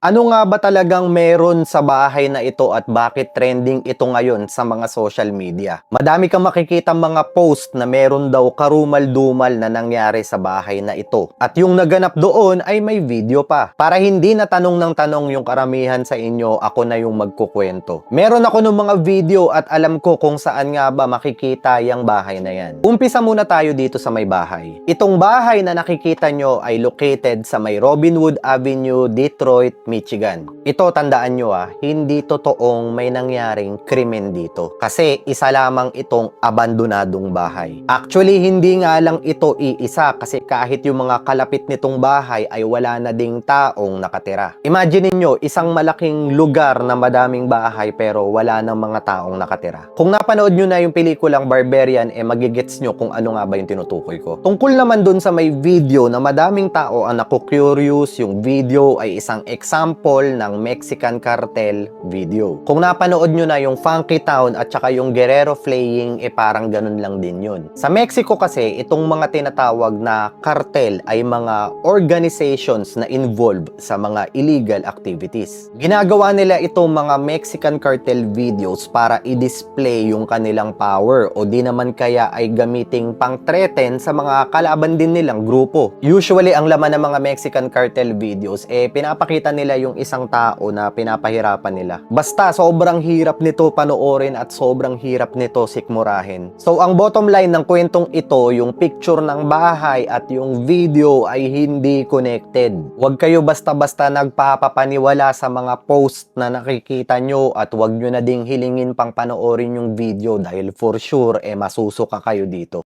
Ano nga ba talagang meron sa bahay na ito at bakit trending ito ngayon sa mga social media? Madami kang makikita mga post na meron daw karumal-dumal na nangyari sa bahay na ito. At yung naganap doon ay may video pa. Para hindi na tanong ng tanong yung karamihan sa inyo, ako na yung magkukwento. Meron ako ng mga video at alam ko kung saan nga ba makikita yung bahay na yan. Umpisa muna tayo dito sa may bahay. Itong bahay na nakikita nyo ay located sa may Robinwood Avenue, Detroit, Michigan. Ito, tandaan nyo hindi totoong may nangyaring krimen dito. Kasi isa lamang itong abandonadong bahay. Actually, hindi nga lang ito iisa kasi kahit yung mga kalapit nitong bahay ay wala na ding taong nakatira. Imagine niyo isang malaking lugar na madaming bahay pero wala nang mga taong nakatira. Kung napanood nyo na yung pelikulang Barbarian, magigets nyo kung ano nga ba yung tinutukoy ko. Tungkol naman dun sa may video na madaming tao ang naku-curious, yung video ay isang example ng Mexican cartel video. Kung napanood nyo na yung Funky Town at saka yung Guerrero Flaying, parang ganun lang din yun. Sa Mexico kasi, itong mga tinatawag na cartel ay mga organizations na involved sa mga illegal activities. Ginagawa nila itong mga Mexican cartel videos para i-display yung kanilang power o di naman kaya ay gamiting pang-threaten sa mga kalaban din nilang grupo. Usually, ang laman ng mga Mexican cartel videos, pinapakita nila yung isang tao na pinapahirapan nila. Basta, sobrang hirap nito panoorin at sobrang hirap nito sikmurahin. So, ang bottom line ng kwentong ito, yung picture ng bahay at yung video ay hindi connected. Huwag kayo basta-basta nagpapapaniwala sa mga post na nakikita nyo at huwag nyo na ding hilingin pang panoorin yung video dahil for sure, masusuka kayo dito.